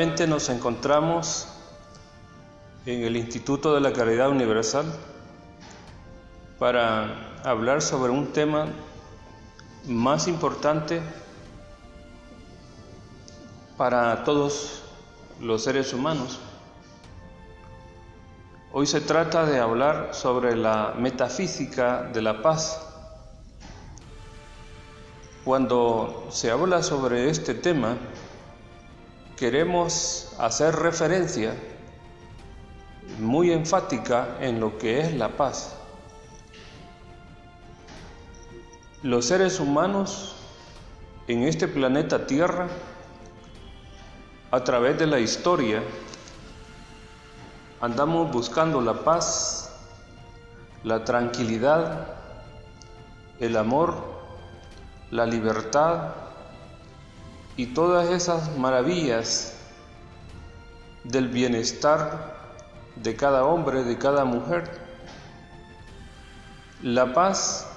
Nuevamente nos encontramos en el Instituto de la Caridad Universal para hablar sobre un tema más importante para todos los seres humanos. Hoy se trata de hablar sobre la metafísica de la paz. Cuando se habla sobre este tema, queremos hacer referencia muy enfática en lo que es la paz. Los seres humanos en este planeta Tierra, a través de la historia, andamos buscando la paz, la tranquilidad, el amor, la libertad y todas esas maravillas del bienestar de cada hombre, de cada mujer. La paz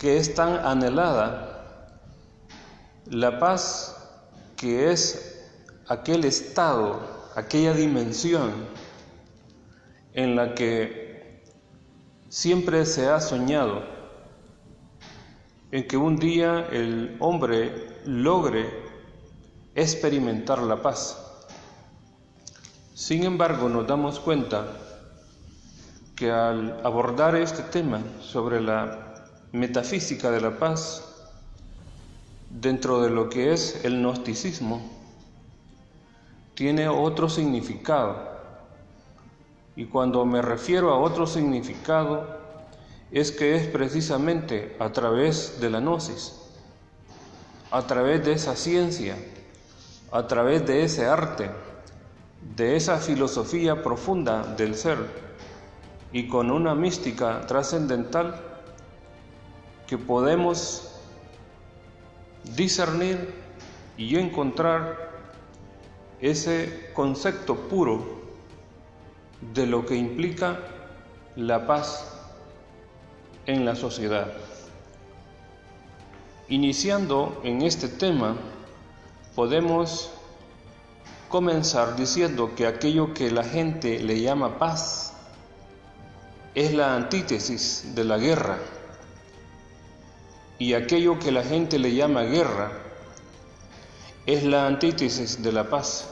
que es tan anhelada, la paz que es aquel estado, aquella dimensión en la que siempre se ha soñado, en que un día el hombre logre experimentar la paz. Sin embargo, nos damos cuenta que al abordar este tema sobre la metafísica de la paz, dentro de lo que es el gnosticismo, tiene otro significado. Y cuando me refiero a otro significado, es que es precisamente a través de la gnosis, a través de esa ciencia, a través de ese arte, de esa filosofía profunda del ser y con una mística trascendental, que podemos discernir y encontrar ese concepto puro de lo que implica la paz en la sociedad. Iniciando en este tema, podemos comenzar diciendo que aquello que la gente le llama paz es la antítesis de la guerra, y aquello que la gente le llama guerra es la antítesis de la paz.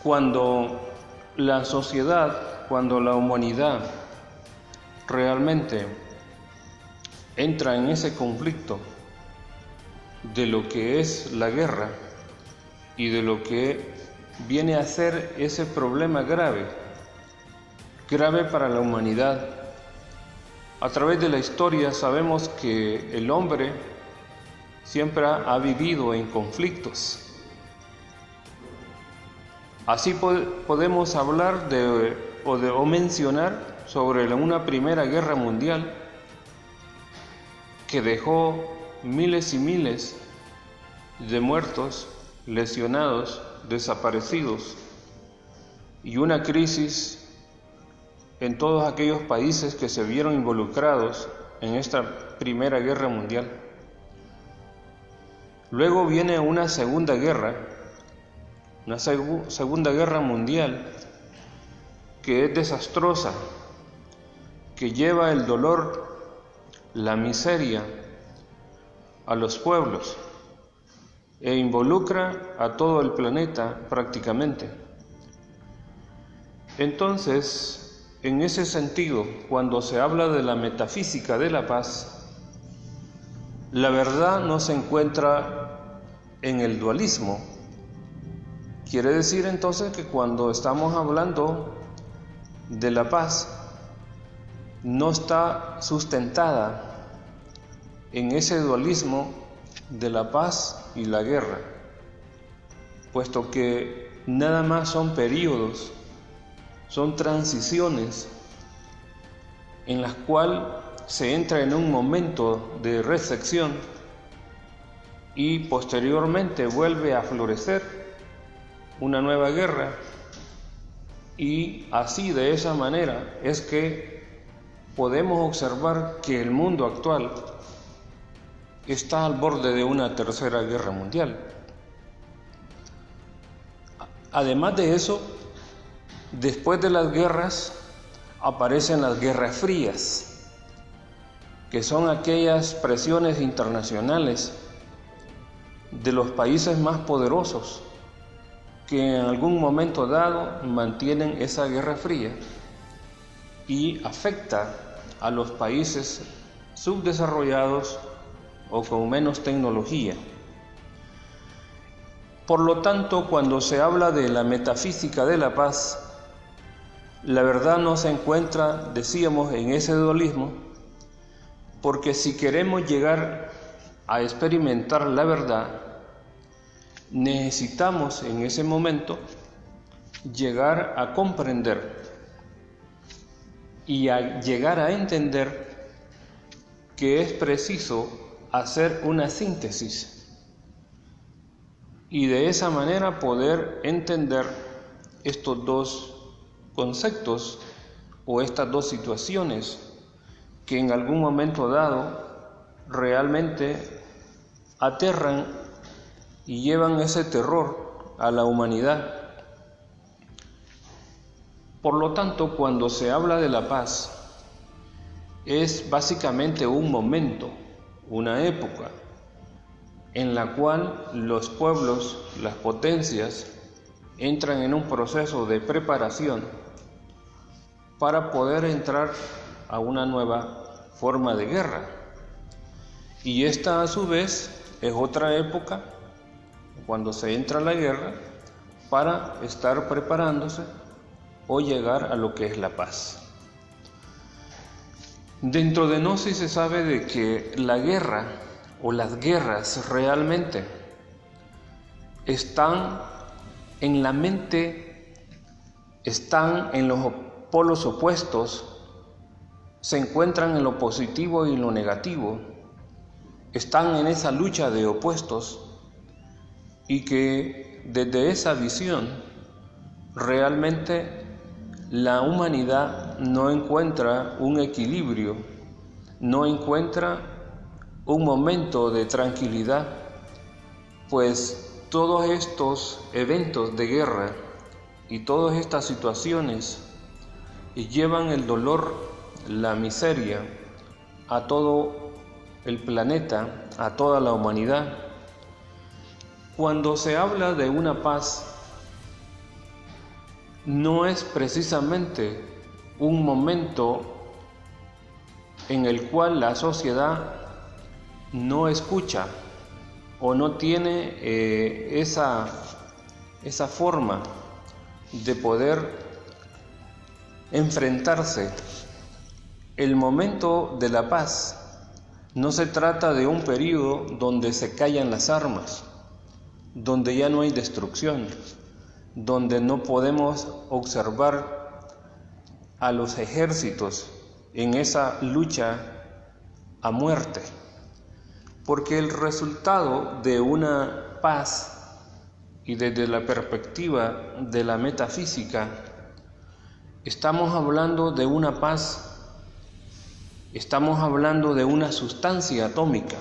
Cuando la sociedad, cuando la humanidad realmente entra en ese conflicto de lo que es la guerra y de lo que viene a ser ese problema grave para la humanidad, a través de la historia sabemos que el hombre siempre ha vivido en conflictos. Así podemos hablar o mencionar sobre una primera guerra mundial que dejó miles y miles de muertos, lesionados, desaparecidos, y una crisis en todos aquellos países que se vieron involucrados en esta primera guerra mundial. Luego viene una segunda guerra mundial, que es desastrosa, que lleva el dolor, la miseria a los pueblos e involucra a todo el planeta prácticamente. Entonces, en ese sentido, cuando se habla de la metafísica de la paz, la verdad no se encuentra en el dualismo. Quiere decir entonces que cuando estamos hablando de la paz, no está sustentada en ese dualismo de la paz y la guerra, puesto que nada más son periodos, son transiciones en las cuales se entra en un momento de recepción y posteriormente vuelve a florecer una nueva guerra, y así de esa manera es que podemos observar que el mundo actual está al borde de una tercera guerra mundial. Además de eso, después de las guerras aparecen las guerras frías, que son aquellas presiones internacionales de los países más poderosos que en algún momento dado mantienen esa guerra fría y afecta a los países subdesarrollados o con menos tecnología. Por lo tanto, cuando se habla de la metafísica de la paz, la verdad no se encuentra, decíamos, en ese dualismo, porque si queremos llegar a experimentar la verdad, necesitamos en ese momento llegar a comprender y a llegar a entender que es preciso hacer una síntesis y de esa manera poder entender estos dos conceptos o estas dos situaciones que en algún momento dado realmente aterran y llevan ese terror a la humanidad. Por lo tanto, cuando se habla de la paz, es básicamente un momento, una época, en la cual los pueblos, las potencias, entran en un proceso de preparación para poder entrar a una nueva forma de guerra. Y esta a su vez es otra época, cuando se entra a la guerra, para estar preparándose o llegar a lo que es la paz. Dentro de Gnosis se sabe de que la guerra o las guerras realmente están en la mente, están en los polos opuestos, se encuentran en lo positivo y en lo negativo, están en esa lucha de opuestos y que desde esa visión realmente la humanidad no encuentra un equilibrio, no encuentra un momento de tranquilidad, pues todos estos eventos de guerra y todas estas situaciones llevan el dolor, la miseria a todo el planeta, a toda la humanidad. Cuando se habla de una paz, no es precisamente un momento en el cual la sociedad no escucha o no tiene esa forma de poder enfrentarse. El momento de la paz no se trata de un periodo donde se callan las armas, donde ya no hay destrucción, donde no podemos observar a los ejércitos en esa lucha a muerte, porque el resultado de una paz y desde la perspectiva de la metafísica, estamos hablando de una paz, estamos hablando de una sustancia atómica,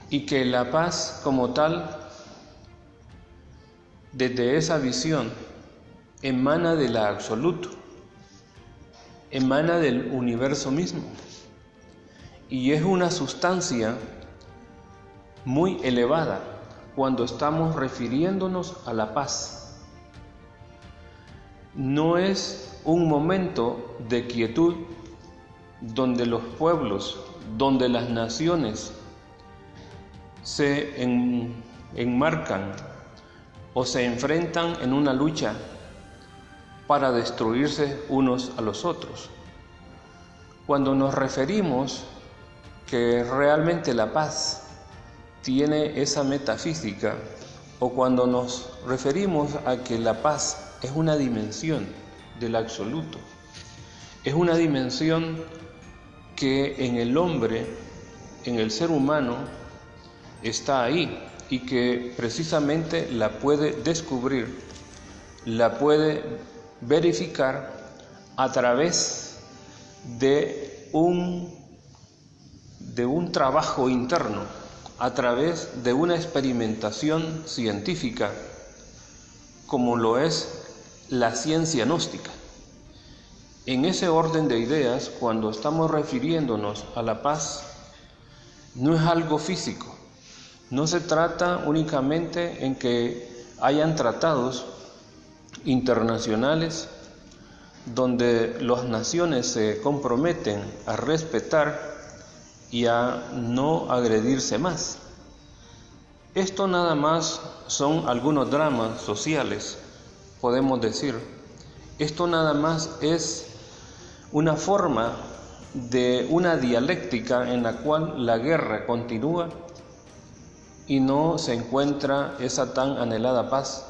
y que la paz como tal, desde esa visión, emana del absoluto, emana del universo mismo, y es una sustancia muy elevada cuando estamos refiriéndonos a la paz. No es un momento de quietud donde los pueblos, donde las naciones se enmarcan o se enfrentan en una lucha para destruirse unos a los otros. Cuando nos referimos que realmente la paz tiene esa metafísica, o cuando nos referimos a que la paz es una dimensión del absoluto, es una dimensión que en el hombre, en el ser humano, está ahí y que precisamente la puede descubrir, la puede verificar a través de un trabajo interno, a través de una experimentación científica, como lo es la ciencia gnóstica. En ese orden de ideas, cuando estamos refiriéndonos a la paz, no es algo físico. No se trata únicamente en que hayan tratados internacionales donde las naciones se comprometen a respetar y a no agredirse más. Esto nada más son algunos dramas sociales, podemos decir. Esto nada más es una forma de una dialéctica en la cual la guerra continúa y no se encuentra esa tan anhelada paz,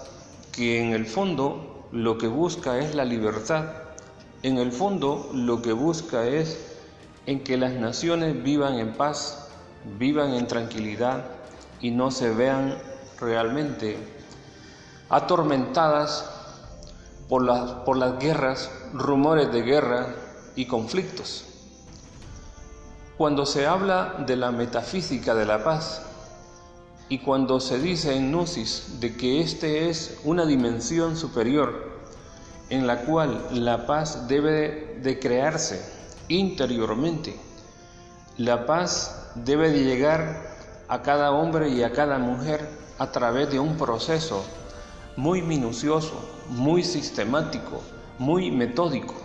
que en el fondo lo que busca es la libertad. En el fondo lo que busca es en que las naciones vivan en paz, vivan en tranquilidad y no se vean realmente atormentadas por las guerras, rumores de guerra y conflictos. Cuando se habla de la metafísica de la paz y cuando se dice en Gnosis de que este es una dimensión superior en la cual la paz debe de crearse interiormente, la paz debe de llegar a cada hombre y a cada mujer a través de un proceso muy minucioso, muy sistemático, muy metódico.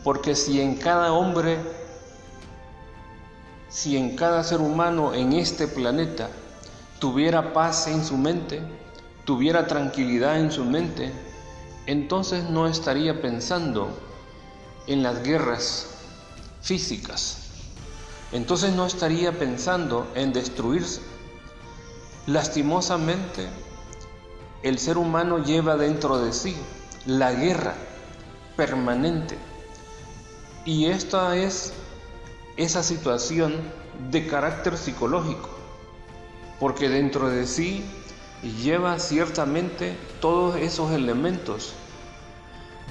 Porque si en cada hombre, si en cada ser humano en este planeta tuviera paz en su mente, tuviera tranquilidad en su mente, entonces no estaría pensando en las guerras físicas. Entonces no estaría pensando en destruirse. Lastimosamente, el ser humano lleva dentro de sí la guerra permanente. Y esta es esa situación de carácter psicológico, porque dentro de sí lleva ciertamente todos esos elementos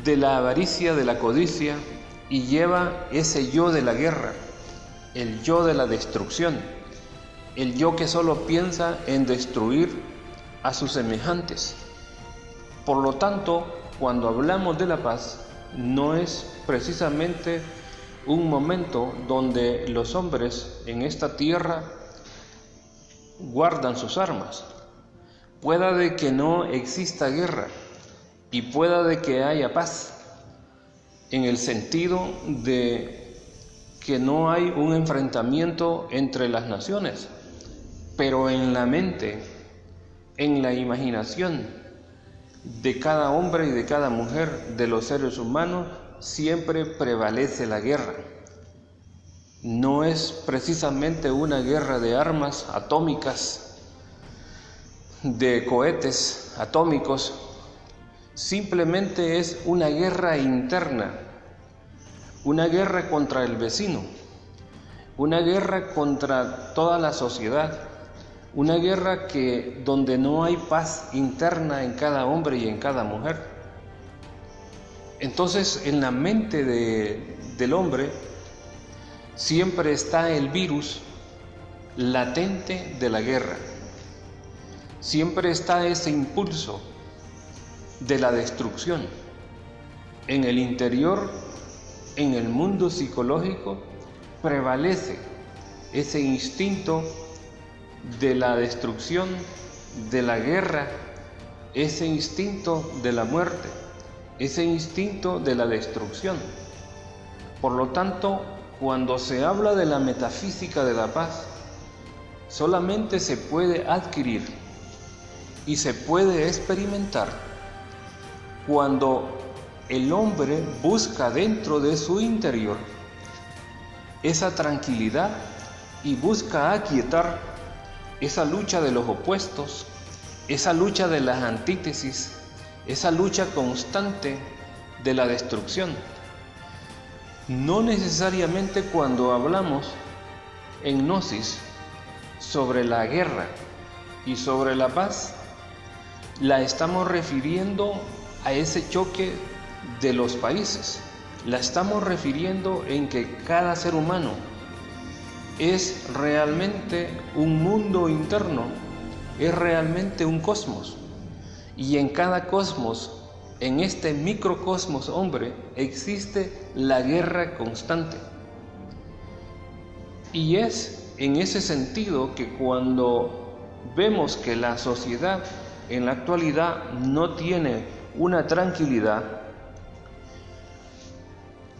de la avaricia, de la codicia, y lleva ese yo de la guerra, el yo de la destrucción, el yo que solo piensa en destruir a sus semejantes. Por lo tanto, cuando hablamos de la paz, no es precisamente un momento donde los hombres en esta tierra guardan sus armas. Pueda de que no exista guerra y pueda de que haya paz, en el sentido de que no hay un enfrentamiento entre las naciones, pero en la mente, en la imaginación de cada hombre y de cada mujer, de los seres humanos, siempre prevalece la guerra. No es precisamente una guerra de armas atómicas, de cohetes atómicos, simplemente es una guerra interna, una guerra contra el vecino, una guerra contra toda la sociedad, una guerra donde no hay paz interna en cada hombre y en cada mujer. Entonces, en la mente del hombre siempre está el virus latente de la guerra. Siempre está ese impulso de la destrucción. En el interior, en el mundo psicológico, prevalece ese instinto de la destrucción, de la guerra, ese instinto de la muerte, ese instinto de la destrucción. Por lo tanto, cuando se habla de la metafísica de la paz, solamente se puede adquirir y se puede experimentar cuando el hombre busca dentro de su interior esa tranquilidad y busca aquietar esa lucha de los opuestos, esa lucha de las antítesis, esa lucha constante de la destrucción. No necesariamente cuando hablamos en Gnosis sobre la guerra y sobre la paz, la estamos refiriendo a ese choque de los países. La estamos refiriendo en que cada ser humano es realmente un mundo interno, es realmente un cosmos. Y en cada cosmos, en este microcosmos hombre, existe la guerra constante. Y es en ese sentido que cuando vemos que la sociedad en la actualidad no tiene una tranquilidad,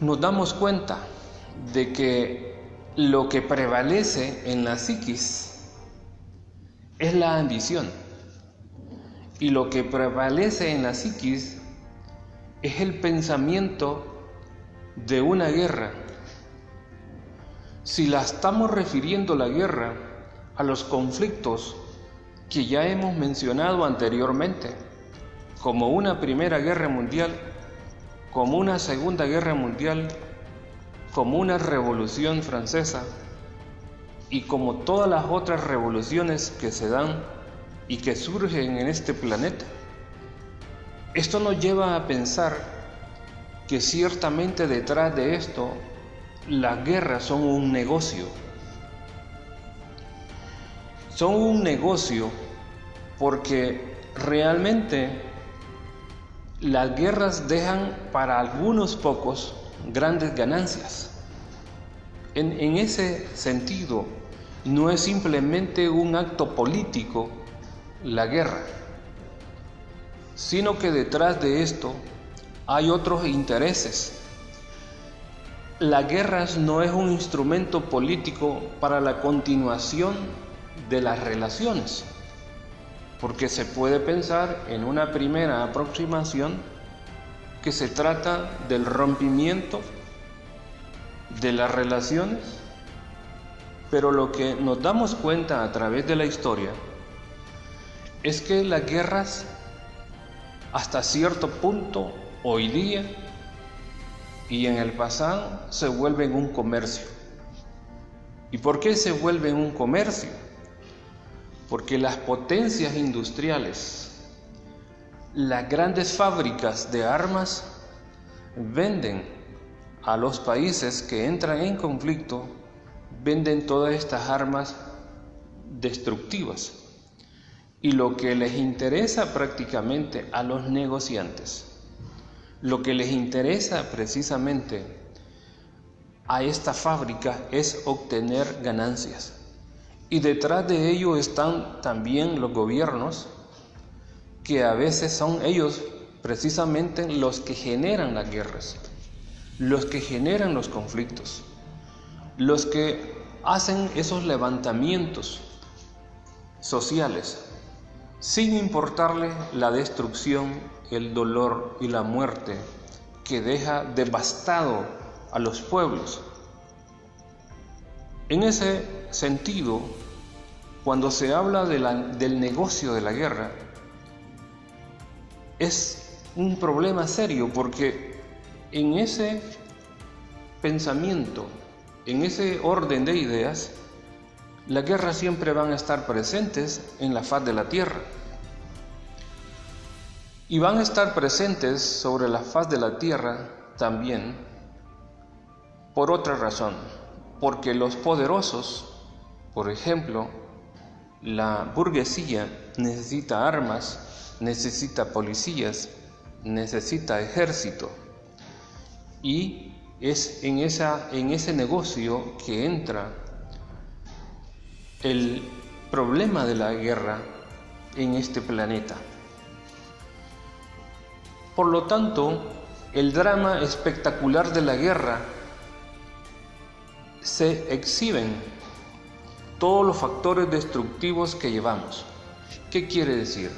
nos damos cuenta de que lo que prevalece en la psiquis es la ambición. Y lo que prevalece en la psiquis es el pensamiento de una guerra. Si la estamos refiriendo la guerra a los conflictos que ya hemos mencionado anteriormente, como una Primera Guerra Mundial, como una Segunda Guerra Mundial, como una Revolución Francesa y como todas las otras revoluciones que se dan y que surgen en este planeta, esto nos lleva a pensar que ciertamente detrás de esto las guerras son un negocio. Son un negocio porque realmente las guerras dejan para algunos pocos grandes ganancias. En ese sentido, no es simplemente un acto político la guerra, sino que detrás de esto hay otros intereses. Las guerras no es un instrumento político para la continuación de las relaciones, porque se puede pensar en una primera aproximación que se trata del rompimiento de las relaciones, pero lo que nos damos cuenta a través de la historia es que las guerras hasta cierto punto hoy día y en el pasado se vuelven un comercio. ¿Y por qué se vuelven un comercio? Porque las potencias industriales, las grandes fábricas de armas, venden a los países que entran en conflicto, venden todas estas armas destructivas. Y lo que les interesa prácticamente a los negociantes, lo que les interesa precisamente a esta fábrica es obtener ganancias. Y detrás de ello están también los gobiernos, que a veces son ellos precisamente los que generan las guerras, los que generan los conflictos, los que hacen esos levantamientos sociales, sin importarle la destrucción, el dolor y la muerte que deja devastado a los pueblos. En ese sentido, cuando se habla del negocio de la guerra, es un problema serio, porque en ese pensamiento, en ese orden de ideas, las guerras siempre van a estar presentes en la faz de la tierra. Y van a estar presentes sobre la faz de la tierra también por otra razón, porque los poderosos, por ejemplo, la burguesía necesita armas, necesita policías, necesita ejército, y es en ese negocio que entra el problema de la guerra en este planeta. Por lo tanto, el drama espectacular de la guerra se exhiben todos los factores destructivos que llevamos. ¿Qué quiere decir?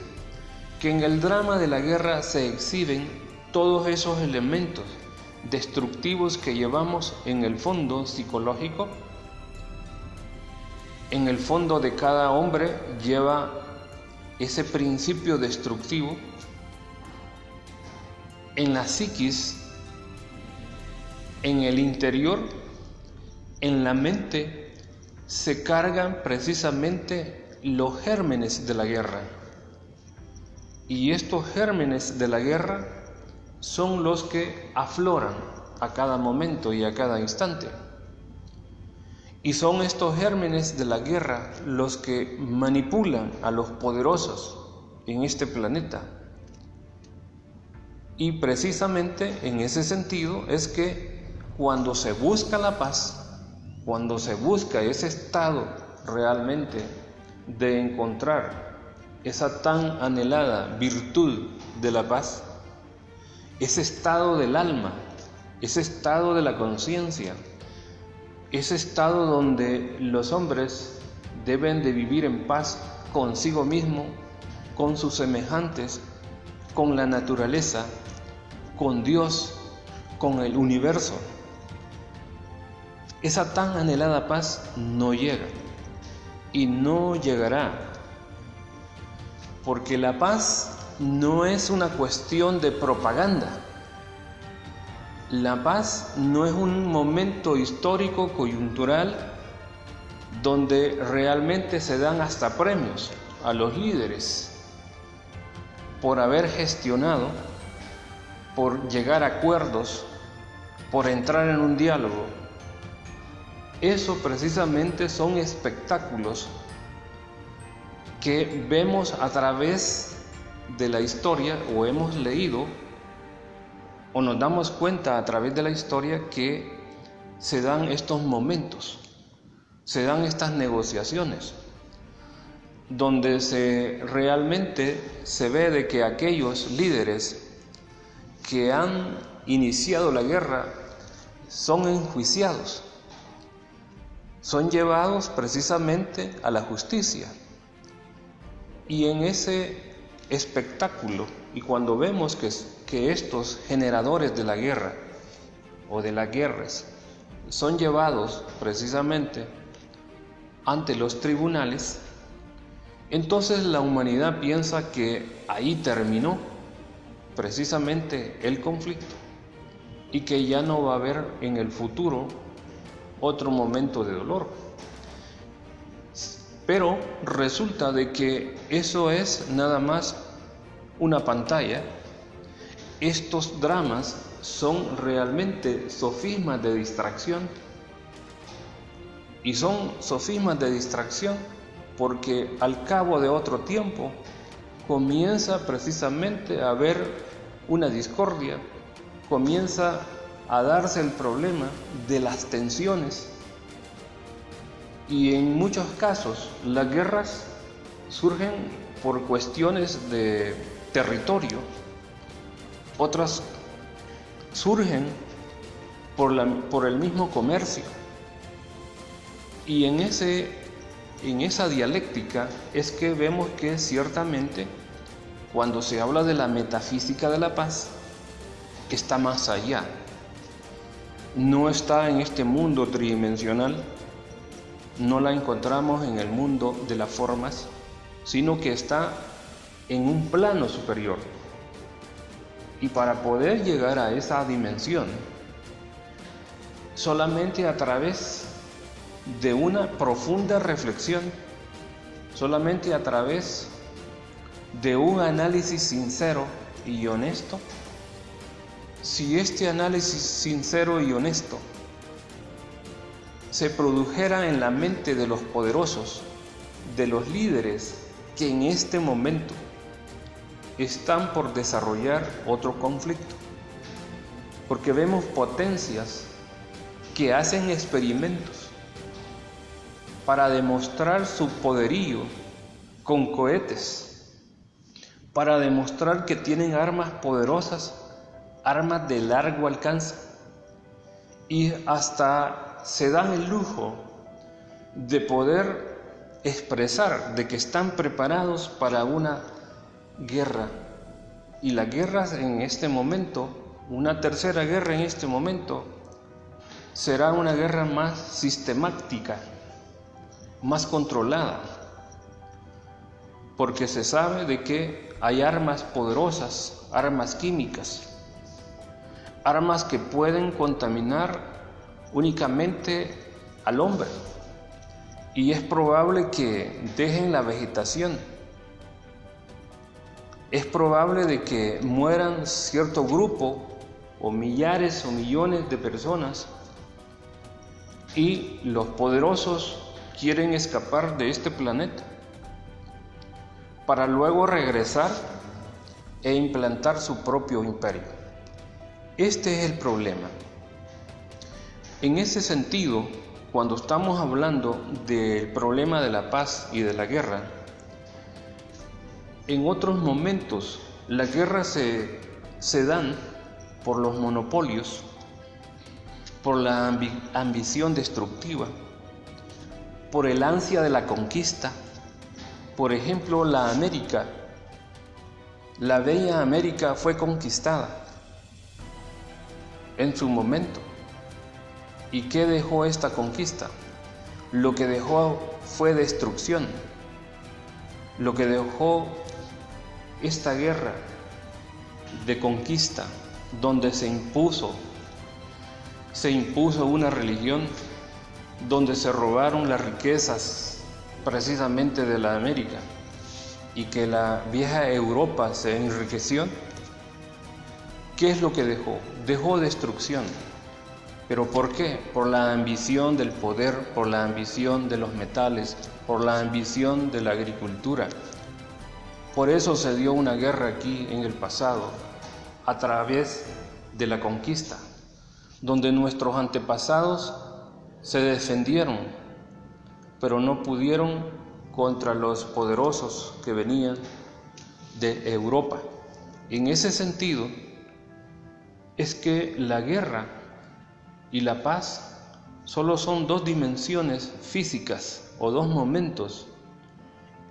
Que en el drama de la guerra se exhiben todos esos elementos destructivos que llevamos en el fondo psicológico. En el fondo de cada hombre lleva ese principio destructivo. En la psiquis, en el interior, en la mente, se cargan precisamente los gérmenes de la guerra. Y estos gérmenes de la guerra son los que afloran a cada momento y a cada instante. Y son estos gérmenes de la guerra los que manipulan a los poderosos en este planeta Y precisamente en ese sentido es que cuando se busca la paz, cuando se busca ese estado realmente de encontrar esa tan anhelada virtud de la paz, ese estado del alma, ese estado de la conciencia, ese estado donde los hombres deben de vivir en paz consigo mismo, con sus semejantes, con la naturaleza, con Dios, con el universo. Esa tan anhelada paz no llega y no llegará, porque la paz no es una cuestión de propaganda. La paz no es un momento histórico coyuntural donde realmente se dan hasta premios a los líderes por haber gestionado, por llegar a acuerdos, por entrar en un diálogo. Eso precisamente son espectáculos que vemos a través de la historia, o hemos leído, o nos damos cuenta a través de la historia que se dan estos momentos, se dan estas negociaciones, donde realmente se ve de que aquellos líderes que han iniciado la guerra son enjuiciados, son llevados precisamente a la justicia. Y en ese espectáculo, y cuando vemos que estos generadores de la guerra o de las guerras son llevados precisamente ante los tribunales, entonces la humanidad piensa que ahí terminó precisamente el conflicto y que ya no va a haber en el futuro otro momento de dolor. Pero resulta de que eso es nada más una pantalla. Estos dramas son realmente sofismas de distracción, y son sofismas de distracción porque al cabo de otro tiempo comienza precisamente a haber una discordia, comienza a darse el problema de las tensiones, y en muchos casos las guerras surgen por cuestiones de territorio, otras surgen por el mismo comercio, y en esa dialéctica es que vemos que ciertamente cuando se habla de la metafísica de la paz, está más allá, no está en este mundo tridimensional, no la encontramos en el mundo de las formas, sino que está en un plano superior. Y para poder llegar a esa dimensión, solamente a través de una profunda reflexión, solamente a través de un análisis sincero y honesto, si este análisis sincero y honesto se produjera en la mente de los poderosos, de los líderes que en este momento están por desarrollar otro conflicto, porque vemos potencias que hacen experimentos para demostrar su poderío con cohetes, para demostrar que tienen armas poderosas, armas de largo alcance, y hasta se dan el lujo de poder expresar de que están preparados para una guerra. Y las guerras en este momento, una tercera guerra en este momento, será una guerra más sistemática, más controlada, porque se sabe de que hay armas poderosas, armas químicas, armas que pueden contaminar únicamente al hombre, y es probable que dejen la vegetación, es probable de que mueran cierto grupo o millares o millones de personas, y los poderosos quieren escapar de este planeta para luego regresar e implantar su propio imperio. Este es el problema. En ese sentido, cuando estamos hablando del problema de la paz y de la guerra, en otros momentos las guerras se dan por los monopolios, por la ambición destructiva, por el ansia de la conquista. Por ejemplo, la bella América fue conquistada en su momento. ¿Y qué dejó esta conquista? Lo que dejó fue destrucción. Lo que dejó esta guerra de conquista, donde se impuso una religión, donde se robaron las riquezas precisamente de la América y que la vieja Europa se enriqueció. ¿Qué es lo que dejó? Dejó destrucción. ¿Pero por qué? Por la ambición del poder, por la ambición de los metales, por la ambición de la agricultura. Por eso se dio una guerra aquí en el pasado, a través de la conquista, donde nuestros antepasados se defendieron, pero no pudieron contra los poderosos que venían de Europa. En ese sentido, es que la guerra y la paz solo son dos dimensiones físicas o dos momentos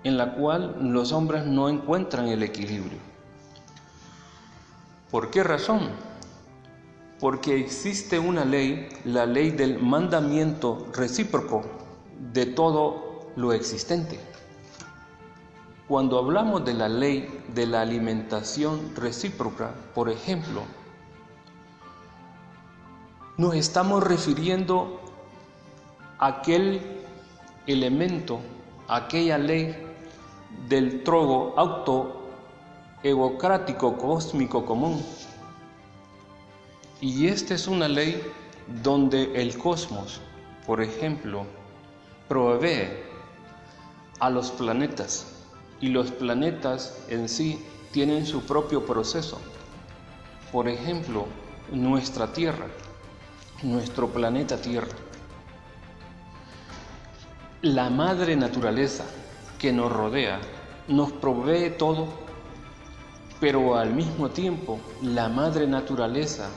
en la cual los hombres no encuentran el equilibrio. ¿Por qué razón? Porque existe una ley, la ley del mandamiento recíproco de todo lo existente. Cuando hablamos de la ley de la alimentación recíproca, por ejemplo, nos estamos refiriendo a aquel elemento, a aquella ley del trogo autoegocrático cósmico común. Y esta es una ley donde el cosmos, por ejemplo, provee a los planetas, y los planetas en sí tienen su propio proceso. Por ejemplo, nuestra Tierra, nuestro planeta Tierra. La madre naturaleza que nos rodea nos provee todo, pero al mismo tiempo la madre naturaleza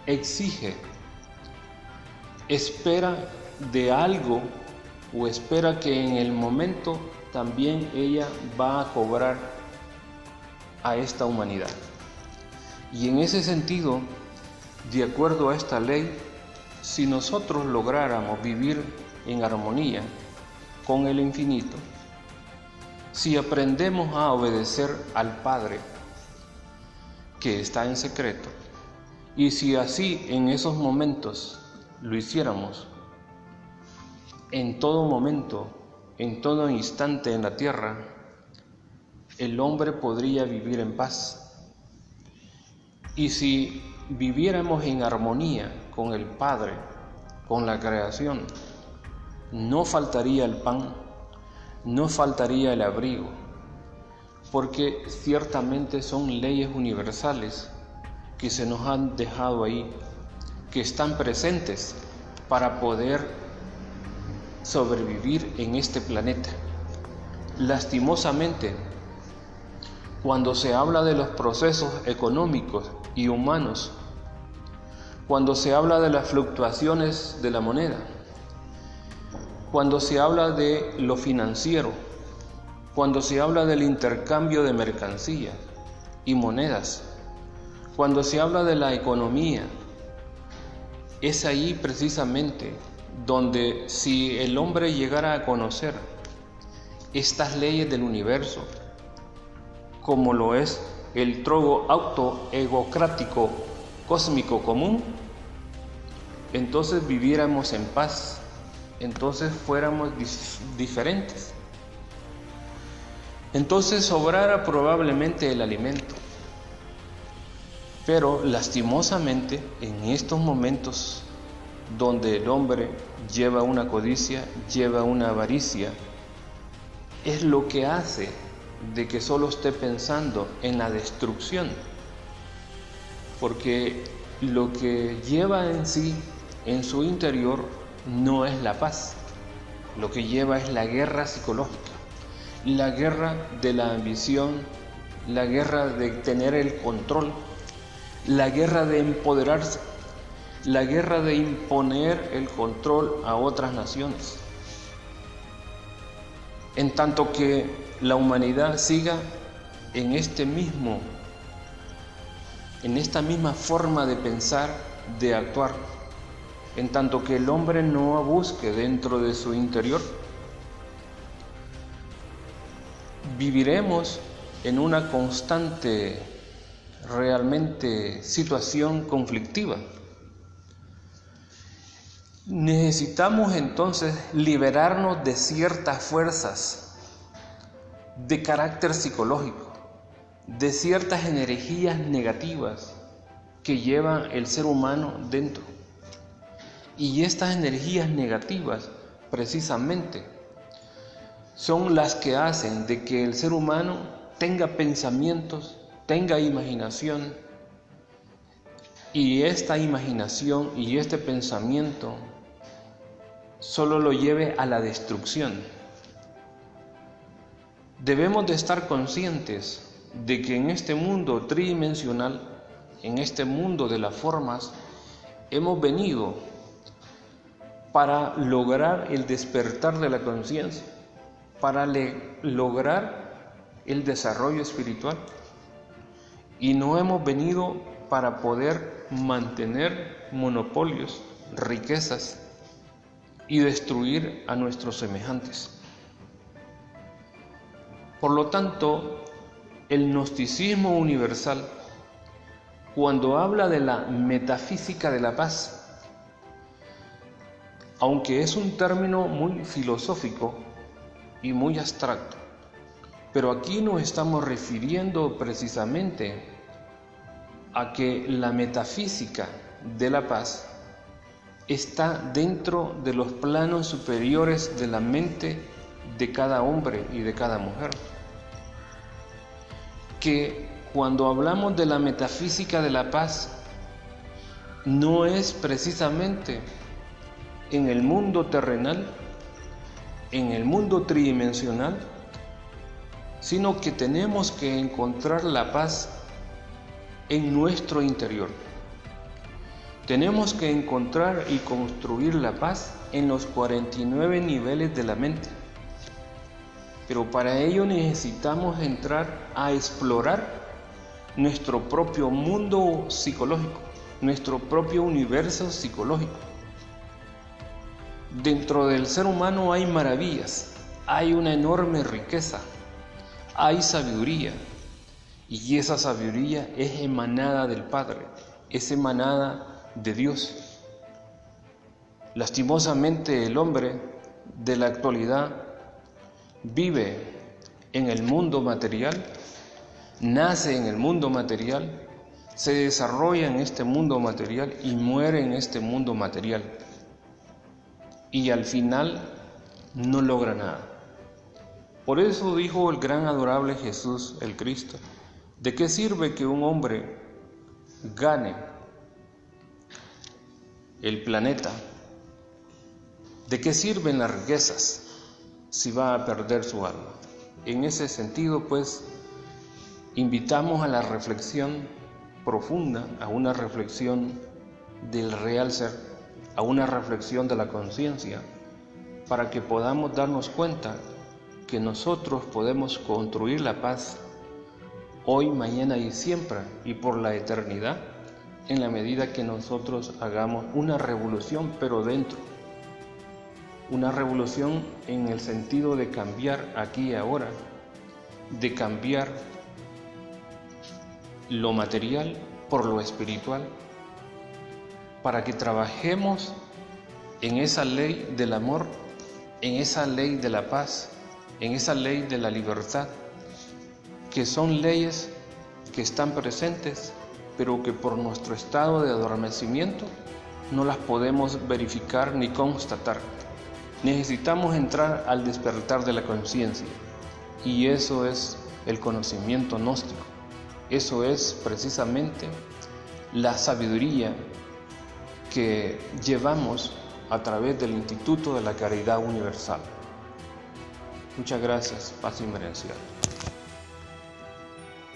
exige, espera de algo o espera que en el momento también ella va a cobrar a esta humanidad. Y en ese sentido, de acuerdo a esta ley, si nosotros lográramos vivir en armonía con el infinito, si aprendemos a obedecer al Padre que está en secreto, y si así en esos momentos lo hiciéramos, en todo momento, en todo instante en la tierra, el hombre podría vivir en paz. Y si viviéramos en armonía con el Padre, con la creación, no faltaría el pan, no faltaría el abrigo, porque ciertamente son leyes universales que se nos han dejado ahí, que están presentes para poder sobrevivir en este planeta. Lastimosamente, cuando se habla de los procesos económicos y humanos, cuando se habla de las fluctuaciones de la moneda, cuando se habla de lo financiero, cuando se habla del intercambio de mercancías y monedas, cuando se habla de la economía, es ahí precisamente donde si el hombre llegara a conocer estas leyes del universo, como lo es el trogo autoegocrático cósmico común, entonces viviéramos en paz, entonces fuéramos diferentes. Entonces sobrara probablemente el alimento. Pero lastimosamente en estos momentos donde el hombre lleva una codicia, lleva una avaricia, es lo que hace de que solo esté pensando en la destrucción, porque lo que lleva en sí, en su interior, no es la paz. Lo que lleva es la guerra psicológica, la guerra de la ambición, la guerra de tener el control, la guerra de empoderarse, la guerra de imponer el control a otras naciones. En tanto que la humanidad siga en esta misma forma de pensar, de actuar, en tanto que el hombre no busque dentro de su interior, viviremos en una constante, realmente, situación conflictiva. Necesitamos entonces liberarnos de ciertas fuerzas de carácter psicológico, de ciertas energías negativas que lleva el ser humano dentro. Y estas energías negativas, precisamente, son las que hacen de que el ser humano tenga pensamientos, tenga imaginación, y esta imaginación y este pensamiento solo lo lleve a la destrucción. Debemos de estar conscientes de que en este mundo tridimensional, en este mundo de las formas, hemos venido para lograr el despertar de la conciencia, para lograr el desarrollo espiritual, y no hemos venido para poder mantener monopolios, riquezas y destruir a nuestros semejantes. Por lo tanto, el gnosticismo universal, cuando habla de la metafísica de la paz, aunque es un término muy filosófico y muy abstracto, pero aquí nos estamos refiriendo precisamente a que la metafísica de la paz está dentro de los planos superiores de la mente de cada hombre y de cada mujer. Que cuando hablamos de la metafísica de la paz, no es precisamente en el mundo terrenal, en el mundo tridimensional, sino que tenemos que encontrar la paz en nuestro interior. Tenemos que encontrar y construir la paz en los 49 niveles de la mente. Pero para ello necesitamos entrar a explorar nuestro propio mundo psicológico, nuestro propio universo psicológico. Dentro del ser humano hay maravillas, hay una enorme riqueza, hay sabiduría, y esa sabiduría es emanada del Padre, es emanada de Dios. Lastimosamente el hombre de la actualidad vive en el mundo material, nace en el mundo material, se desarrolla en este mundo material y muere en este mundo material. Y al final no logra nada. Por eso dijo el gran adorable Jesús, el Cristo: ¿de qué sirve que un hombre gane el planeta? ¿De qué sirven las riquezas si va a perder su alma? En ese sentido, pues, invitamos a la reflexión profunda, a una reflexión del real ser, a una reflexión de la conciencia, para que podamos darnos cuenta que nosotros podemos construir la paz hoy, mañana y siempre, y por la eternidad, en la medida que nosotros hagamos una revolución, pero dentro. Una revolución en el sentido de cambiar aquí y ahora, de cambiar lo material por lo espiritual, para que trabajemos en esa ley del amor, en esa ley de la paz, en esa ley de la libertad, que son leyes que están presentes, pero que por nuestro estado de adormecimiento no las podemos verificar ni constatar. Necesitamos entrar al despertar de la conciencia, y eso es el conocimiento gnóstico. Eso es precisamente la sabiduría que llevamos a través del Instituto de la Caridad Universal. Muchas gracias, paz y bendiciones.